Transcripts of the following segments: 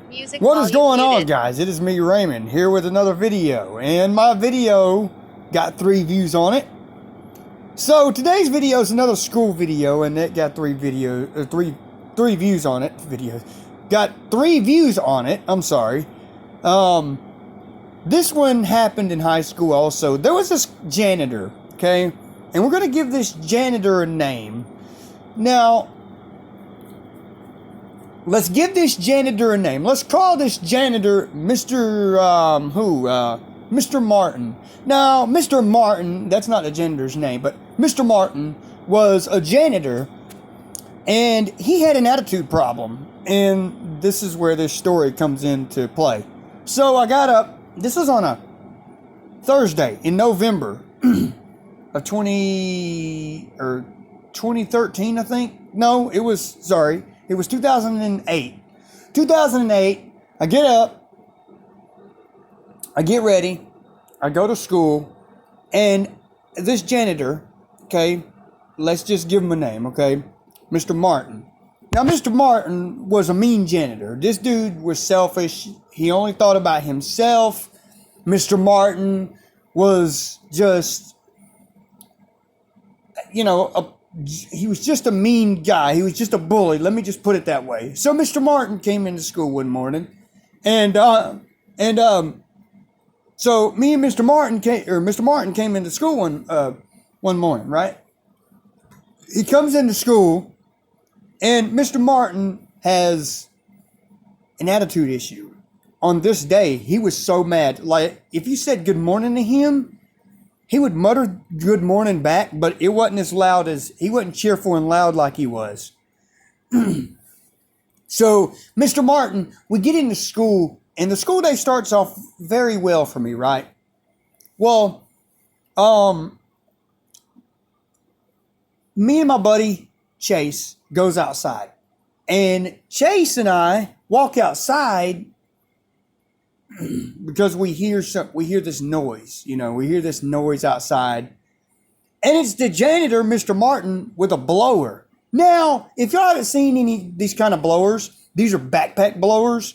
Music What is volume going on, muted. guys? It is me, Raymond, here with another video, and my video got 3 views on it. So today's video is another school video, and it got three views on it. Got 3 views on it. I'm sorry. This one happened in high school also. There was this janitor, okay, and we're gonna give this janitor a name. Now, let's give this janitor a name. Let's call this janitor Mr. Mr. Martin. Now, Mr. Martin, that's not the janitor's name, but Mr. Martin was a janitor, and he had an attitude problem. And this is where this story comes into play. So I got up. This was on a Thursday in November of 2013, I think. No, it was 2008. 2008, I get up, I get ready, I go to school, and this janitor, okay, let's just give him a name, okay, Mr. Martin. Now, Mr. Martin was a mean janitor. This dude was selfish. He only thought about himself. Mr. Martin was just, he was just a mean guy. He was just a bully. Let me just put it that way. So Mr. Martin came into school one morning, so me and Mr. Martin came into school one morning, right? He comes into school, and Mr. Martin has an attitude issue. On this day, he was so mad. Like, if you said good morning to him, he would mutter good morning back, but it wasn't as loud as, he wasn't cheerful and loud like he was. So, Mr. Martin, we get into school, and the school day starts off very well for me, right? Well, me and my buddy Chase goes outside, and Chase and I walk outside because we hear this noise. We hear this noise outside, and it's the janitor, Mr. Martin, with a blower. Now, if y'all haven't seen any of these kind of blowers, these are backpack blowers,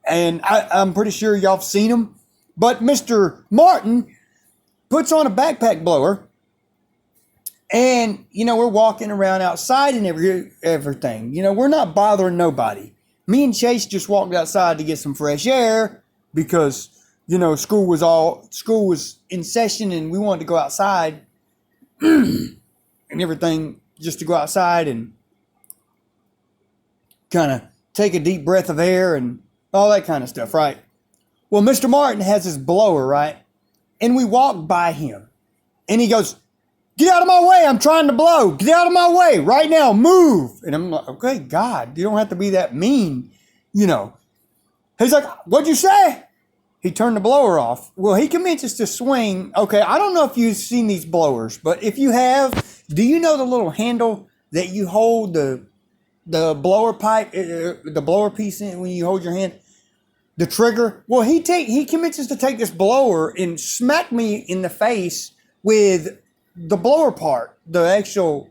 and I'm pretty sure y'all have seen them. But Mr. Martin puts on a backpack blower, and, we're walking around outside and everything. We're not bothering nobody. Me and Chase just walked outside to get some fresh air because, school was in session, and we wanted to go outside and everything, just to go outside and kind of take a deep breath of air and all that kind of stuff, right? Well, Mr. Martin has his blower, right? And we walk by him, and he goes, "Get out of my way, I'm trying to blow. Get out of my way, right now, move." And I'm like, okay, God, you don't have to be that mean, He's like, "What'd you say?" He turned the blower off. Well, he commences to swing. Okay, I don't know if you've seen these blowers, but if you have, do you know the little handle that you hold the blower pipe, the blower piece in when you hold your hand? The trigger? Well, he commences to take this blower and smack me in the face with the blower part, the actual,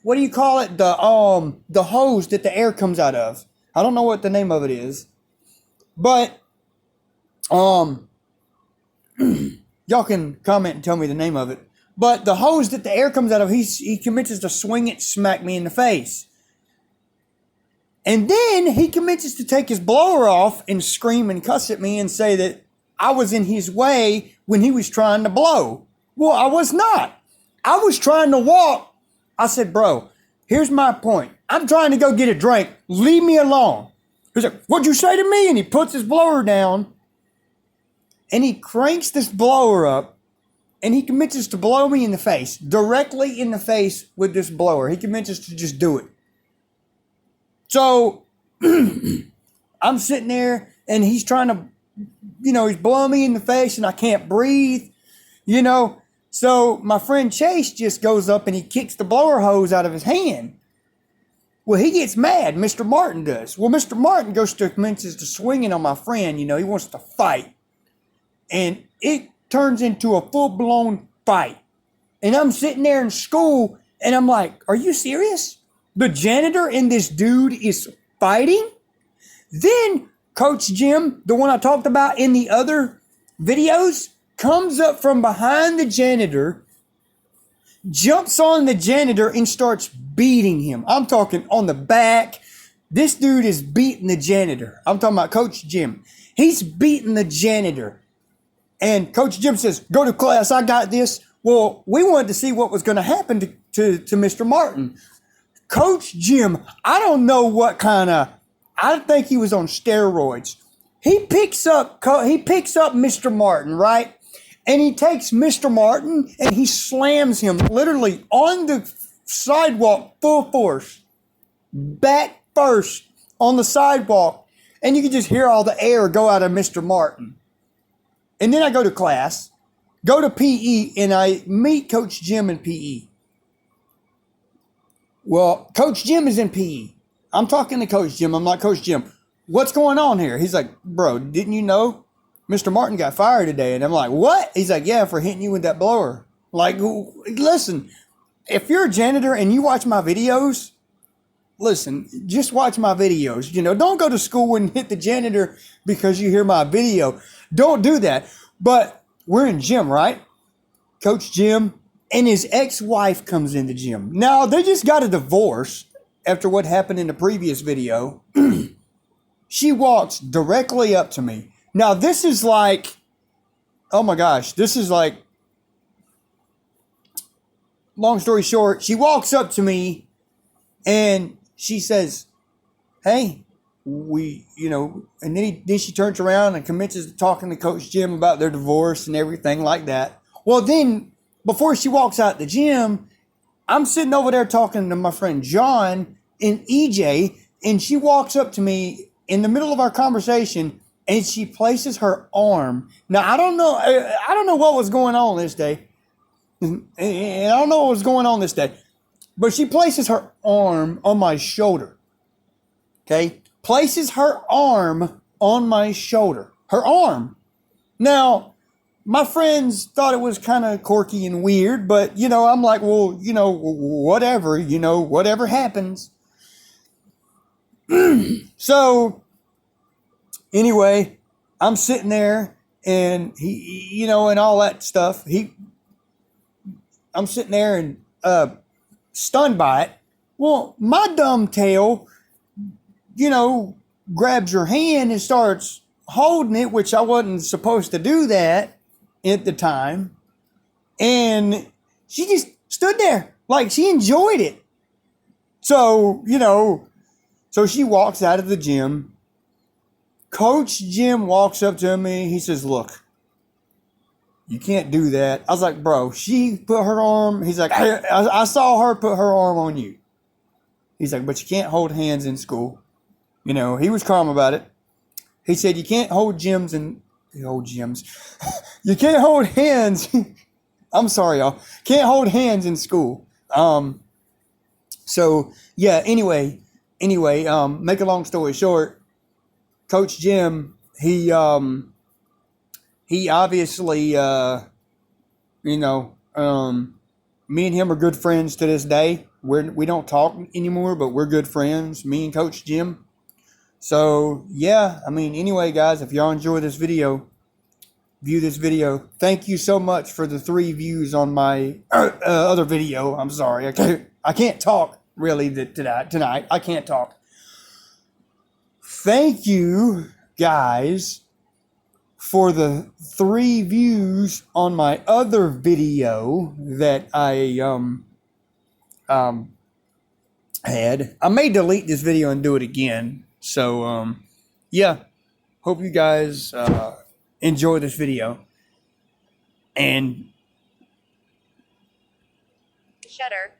what do you call it? The hose that the air comes out of. I don't know what the name of it is, but y'all can comment and tell me the name of it. But the hose that the air comes out of, he commences to swing it, smack me in the face. And then he commences to take his blower off and scream and cuss at me and say that I was in his way when he was trying to blow. Well, I was not. I was trying to walk. I said, "Bro, here's my point. I'm trying to go get a drink. Leave me alone." He's like, "What'd you say to me?" And he puts his blower down, and he cranks this blower up, and he commences to blow me in the face, directly in the face with this blower. He commences to just do it. So I'm sitting there, and he's trying to, he's blowing me in the face, and I can't breathe, So my friend Chase just goes up and he kicks the blower hose out of his hand. Well, he gets mad. Mr. Martin does. Well, Mr. Martin commences to swinging on my friend. He wants to fight. And it turns into a full-blown fight. And I'm sitting there in school, and I'm like, are you serious? The janitor and this dude is fighting? Then Coach Jim, the one I talked about in the other videos, comes up from behind the janitor, jumps on the janitor and starts beating him. I'm talking on the back. This dude is beating the janitor. I'm talking about Coach Jim. He's beating the janitor. And Coach Jim says, go to class, I got this. Well, we wanted to see what was going to happen to Mr. Martin. Coach Jim, I don't know what kind of, I think he was on steroids. He picks up Mr. Martin, right? And he takes Mr. Martin and he slams him literally on the sidewalk full force. Back first on the sidewalk. And you can just hear all the air go out of Mr. Martin. And then I go to class, go to PE, and I meet Coach Jim in PE. Well, Coach Jim is in PE. I'm talking to Coach Jim. I'm like, Coach Jim, what's going on here? He's like, bro, didn't you know Mr. Martin got fired today? And I'm like, what? He's like, yeah, for hitting you with that blower. Like, listen, if you're a janitor and you watch my videos, listen, just watch my videos. You know, don't go to school and hit the janitor because you hear my video. Don't do that. But we're in gym, right? Coach Jim and his ex-wife comes in the gym. Now, they just got a divorce after what happened in the previous video. She walks directly up to me. Now, this is like, oh my gosh, this is like, long story short, she walks up to me and she says, hey, and then she turns around and commences talking to Coach Jim about their divorce and everything like that. Well, then, before she walks out the gym, I'm sitting over there talking to my friend John and EJ, and she walks up to me in the middle of our conversation, and she places her arm. Now, I don't know what was going on this day. And I don't know what was going on this day. But she places her arm on my shoulder. Okay? Places her arm on my shoulder. Her arm. Now, my friends thought it was kind of quirky and weird, but, I'm like, well, whatever, whatever happens. So, anyway, I'm sitting there and he, and all that stuff. I'm sitting there and, stunned by it. Well, my dumb tail, grabs her hand and starts holding it, which I wasn't supposed to do that at the time. And she just stood there like she enjoyed it. So, so she walks out of the gym. Coach Jim walks up to me. He says, look, you can't do that. I was like, bro, she put her arm. He's like, I saw her put her arm on you. He's like, but you can't hold hands in school. He was calm about it. He said, you can't hold gyms and hold gyms. You can't hold hands. I'm sorry, y'all. Can't hold hands in school. So yeah, anyway, make a long story short, Coach Jim, he obviously, me and him are good friends to this day. We don't talk anymore, but we're good friends, me and Coach Jim. So, yeah, anyway, guys, if y'all enjoy this video, view this video. Thank you so much for the 3 views on my other video. I'm sorry. I can't talk, really, tonight. I can't talk. Thank you, guys, for the 3 views on my other video that I had. I may delete this video and do it again. So, yeah, hope you guys enjoy this video. And Shutter.